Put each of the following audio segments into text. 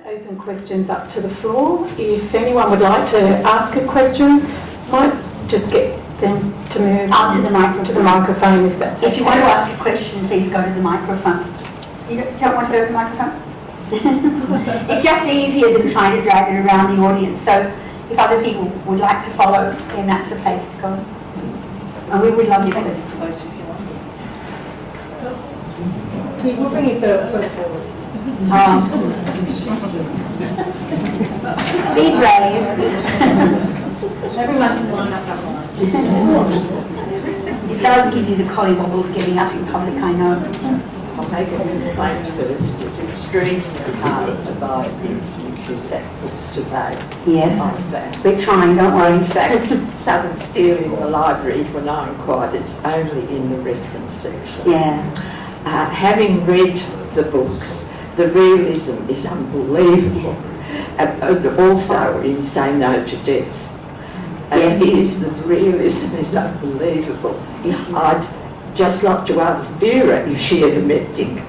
open questions up to the floor. If anyone would like to ask a question, might just get them to move to the microphone. If that's okay. If you want to ask a question, please go to the microphone. You don't want to go to the microphone? It's just easier than trying to drag it around the audience. So if other people would like to follow, then that's the place to go. And we would love your questions. Close if you want. We'll bring it further forward. Be brave. Everyone can line up line. It does give you the collywobbles getting up in public, I know. I'll make a complaint first. It's extremely hard to buy that book today. Yes, we're trying, don't worry. In fact, Southern Steel in the library, when I inquired, it's only in the reference section. Yeah. Having read the books, the realism is unbelievable. And also in Say No to Death. Yes. The realism is unbelievable. I'd just like to ask Vera if she ever met Dick.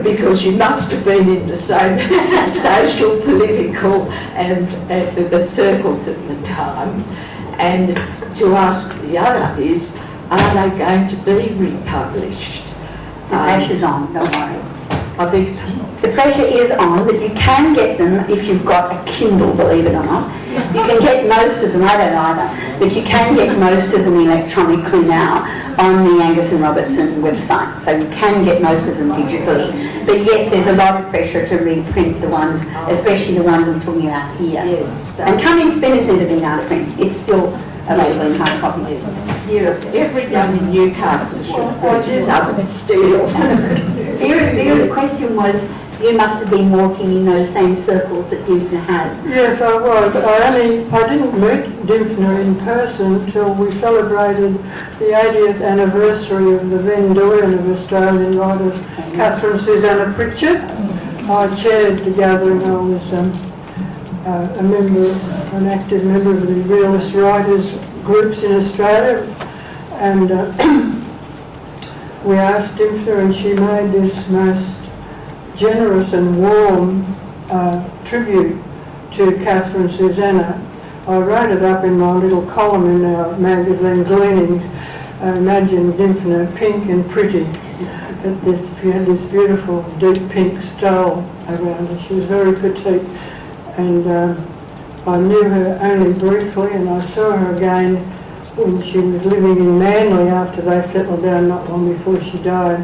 Because you must have been in the same social, political and the circles at the time. And to ask the other is, are they going to be republished? The pressure's on, don't worry. I beg The pressure is on, but you can get them if you've got a Kindle, believe it or not. You can get most of them, I don't either, but you can get most of them electronically now on the Angus and Robertson website. So you can get most of them digitally. But yes, there's a lot of pressure to reprint the ones, especially the ones I'm talking about here. Yes. And Cummings Spinners never been out of print. It's still available in hard copy. Everyone in Newcastle should read Southern Steel. The question was, you must have been walking in those same circles that Dimphna has. Yes, I was. I didn't meet Dimphna in person until we celebrated the 80th anniversary of the then doyen of Australian writers, Catherine Susanna Pritchard. I chaired the gathering. I was an active member of the realist writers groups in Australia, and we asked Dimphna, and she made this most generous and warm tribute to Catherine Susanna. I wrote it up in my little column in our magazine, Gleanings. Imagine Dimphna pink and pretty. She had this beautiful deep pink stole around her. She was very petite, and I knew her only briefly, and I saw her again when she was living in Manly after they settled down not long before she died.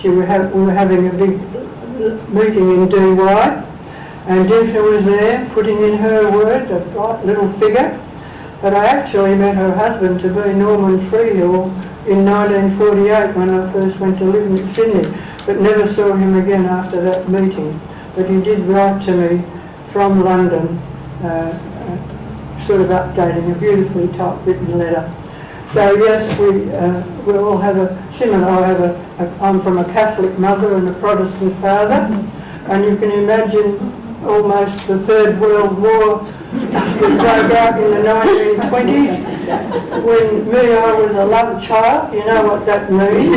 We were having a big meeting in Dee Why, and Dimphna was there putting in her words, a bright little figure. But I actually met her husband to be Norman Freehill in 1948 when I first went to live in Sydney, but never saw him again after that meeting. But he did write to me from London, sort of updating a beautifully typewritten letter. So yes, we all have a similar. I'm from a Catholic mother and a Protestant father, and you can imagine almost the Third World War broke out in the 1920s. When I was a love child, you know what that means.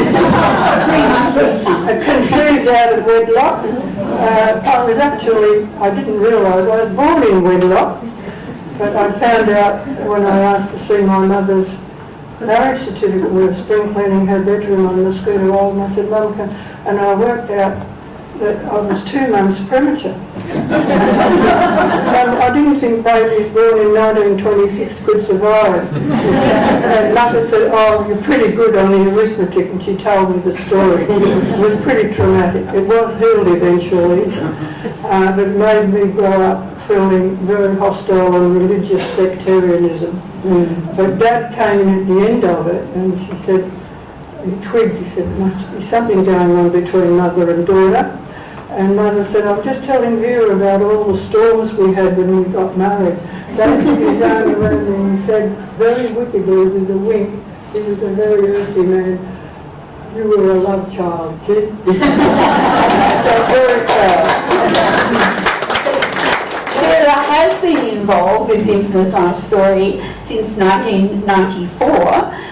Conceived out of wedlock. I didn't realise I was born in wedlock, but I found out when I asked to see my mother's marriage certificate. We were spring cleaning her bedroom on Mosquito Road, and I said, Mum, and I worked out that I was 2 months premature. I didn't think babies born in 1926 could survive. And Mother said, oh, you're pretty good on the arithmetic, and she told me the story. It was pretty traumatic. It was healed eventually, but made me grow up feeling very hostile and religious sectarianism. But Dad came in at the end of it, and she said, he twigged, he said, there must be something going on between mother and daughter. And Mother said, I'm just telling Vera about all the storms we had when we got married. Dad took his arm around me and he said, very wickedly with a wink, he was a very earthy man, you were a love child, kid. So very proud. Vera has been involved with the infamous life story since 1994,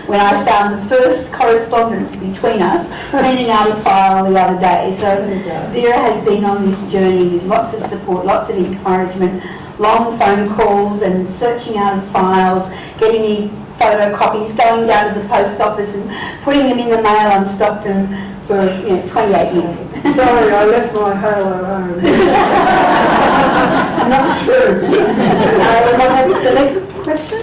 when I found the first correspondence between us, cleaning out a file the other day. So Vera has been on this journey with lots of support, lots of encouragement, long phone calls and searching out of files, getting me photocopies, going down to the post office and putting them in the mail on Stockton for 28 years. Sorry, I left my halo home. It's not true. The next question?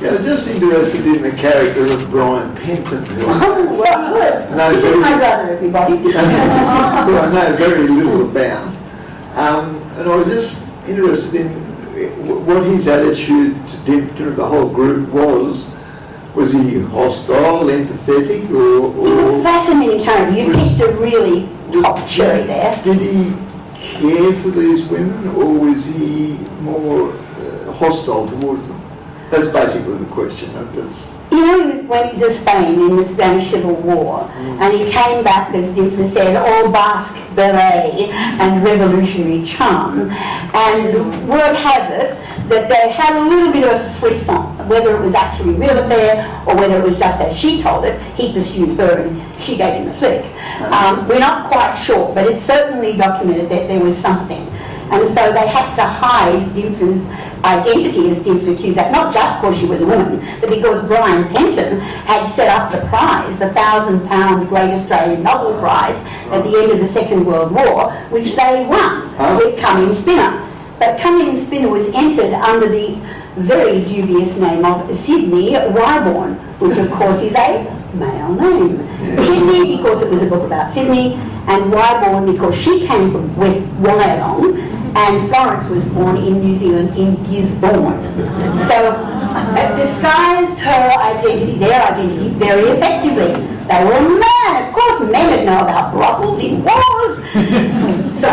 Yeah, I was just interested in the character of Brian Penton, who Oh, well, good. No, This is my brother, everybody. who I know very little about. And I was just interested in what his attitude to the whole group was. Was he hostile, empathetic, He's a or fascinating character. You picked a really top cherry there. did he care for these women, or was he more hostile towards them? That's basically the question. He went to Spain in the Spanish Civil War, and he came back, as Dimfna said, all Basque beret and revolutionary charm. And word has it that they had a little bit of a frisson, whether it was actually a real affair or whether it was just as she told it. He pursued her and she gave him the flick. We're not quite sure, but it's certainly documented that there was something. And so they had to hide Dimfna's identity as Dimfna Cusack, not just because she was a woman, but because Brian Penton had set up the prize, the £1,000 Great Australian Novel Prize, at the end of the Second World War, which they won with Cumming Spinner. But Cumming Spinner was entered under the very dubious name of Sydney Wyborn, which of course is a male name. Sydney because it was a book about Sydney, and Wyborn because she came from West Wyalong, and Florence was born in New Zealand in Gisborne. So it disguised her identity, their identity, very effectively. They were a man. Of course men would know about brothels in wars. So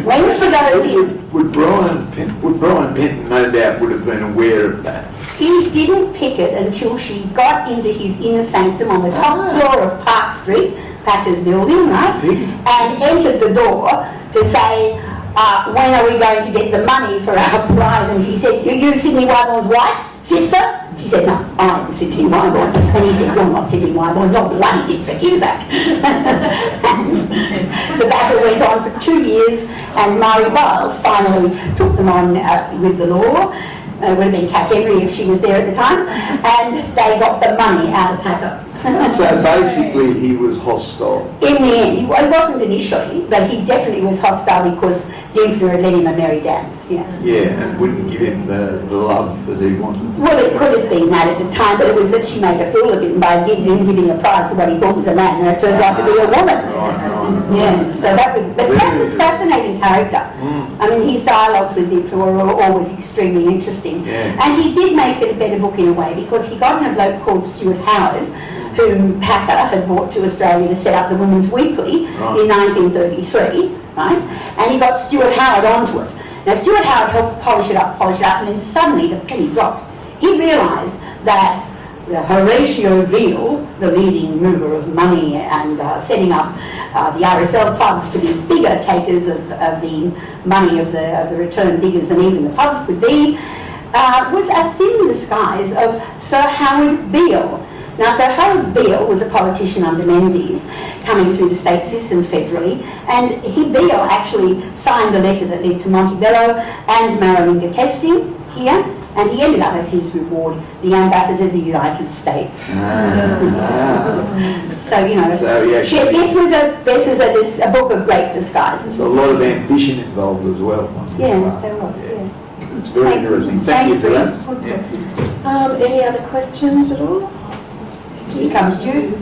when she goes in... Would Brian Penton no doubt would have been aware of that? He didn't pick it until she got into his inner sanctum on the top floor of Park Street, Packer's building, right? And entered the door to say, when are we going to get the money for our prize? And she said, you Sydney Wyborn's wife? Sister? She said, no, I'm Sydney Wyborn. And he said, you're not Sydney Wyborn, you're bloody Dick Cusack. And the battle went on for 2 years, and Murray Biles finally took them on with the law. It would have been Kath Henry if she was there at the time, and they got the money out of Packer. So basically he was hostile. In the end, he wasn't initially, but he definitely was hostile because Dimfna had let him a merry dance. Yeah, and wouldn't give him the love that he wanted. Well, it could have been that at the time, but it was that she made a fool of him by giving a prize to what he thought was a man, and it turned out to be a woman. Right. Yeah, so that was fascinating character. I mean, his dialogues with Dimfna were always extremely interesting. Yeah. And he did make it a better book in a way, because he got in a bloke called Stuart Howard, whom Packer had brought to Australia to set up the Women's Weekly in 1933, right? And he got Stuart Howard onto it. Now, Stuart Howard helped polish it up, and then suddenly the penny dropped. He realised that Horatio Veal, the leading mover of money and setting up the RSL clubs to be bigger takers of the money of the return diggers than even the pubs could be, was a thin disguise of Sir Howard Beale. Now, Sir Howard Beale was a politician under Menzies, coming through the state system federally, and Beale actually signed the letter that led to Montebello and Marilla testing here, and he ended up as his reward the ambassador to the United States. So you know, this is a book of great disguises. There's a lot of ambition involved as well. Yeah, there was. Yeah. It's very interesting. Thank you for that. Yes. Any other questions at all? Here comes Jude.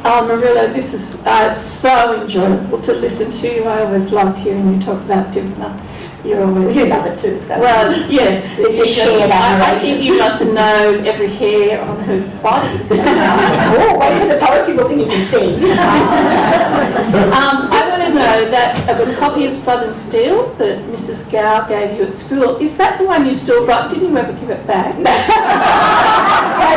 Marilla, this is so enjoyable to listen to you. I always love hearing you talk about Dimfna. You're always... You love it too. So. Well, yes. It's a shared I admiration. think you must know every hair on her body. Oh, wait for the poetry book and you can see. I want to know that of a copy of Southern Steel that Mrs. Gow gave you at school. Is that the one you still got? Didn't you ever give it back?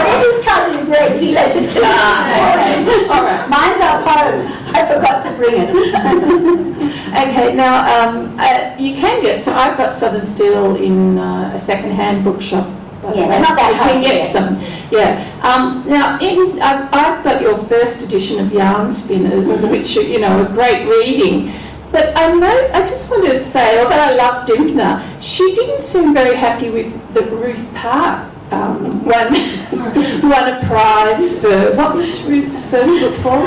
This is Cousin Greg's. He left it to me this morning. All right. Mine's our home. I forgot to bring it. Okay, now you can get, so I've got Southern Steel in a second-hand bookshop. By the Yeah, way. they're not that You can hard to get get. some, yeah. Now, I've got your first edition of Yarn Spinners, which are, you know, a great reading. But I just want to say, although I love Dimpner, she didn't seem very happy with that Ruth Park won a prize for, what was Ruth's first book for?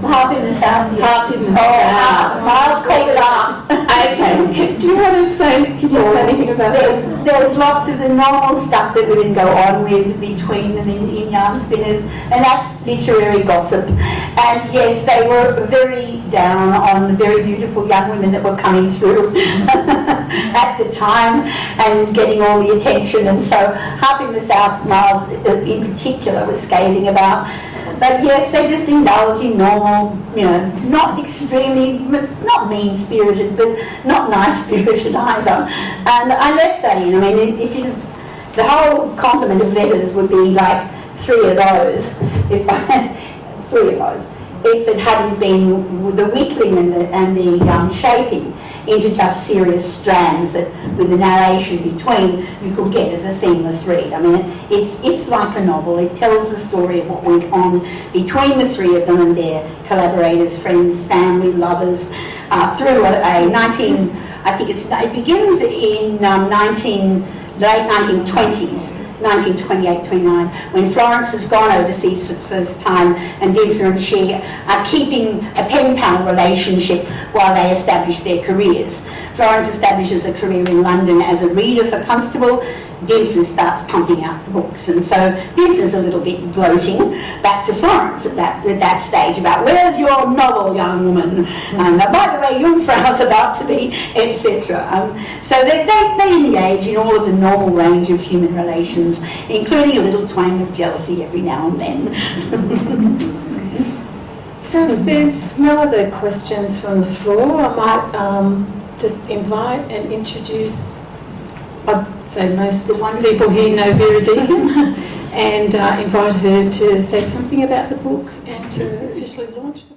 Harp in the South. Harp in the Oh, South. Miles called it up. Okay, do you want to say, can you say anything about that? There's lots of the normal stuff that women go on with between them in Yarn Spinners, and that's literary gossip. And yes, they were very down on very beautiful young women that were coming through at the time and getting all the attention. And so Harp in the South, Miles in particular was scathing about. But yes, they just indulge in normal, you know, not extremely, not mean-spirited, but not nice-spirited either. And I left that in. I mean, if you, the whole complement of letters would be like 3 of those, if I had 3 of those, if it hadn't been the whittling and the shaping into just serious strands that, with the narration between, you could get as a seamless read. I mean, it's like a novel. It tells the story of what went on between the 3 of them and their collaborators, friends, family, lovers, through I think it begins in late 1920s. 1928-29, when Florence has gone overseas for the first time, and Dimpner and she are keeping a pen pal relationship while they establish their careers. Florence establishes a career in London as a reader for Constable. Dimpner starts pumping out the books, and so Dimpner's a little bit gloating back to Florence at that stage about, where's your novel, young woman? And by the way, Jungfrau's about to be, etc. So they engage in all of the normal range of human relations, including a little twang of jealousy every now and then. So if there's no other questions from the floor, I might just invite and introduce, I'd say most people here know Vera Deacon, and invite her to say something about the book and to officially launch the book.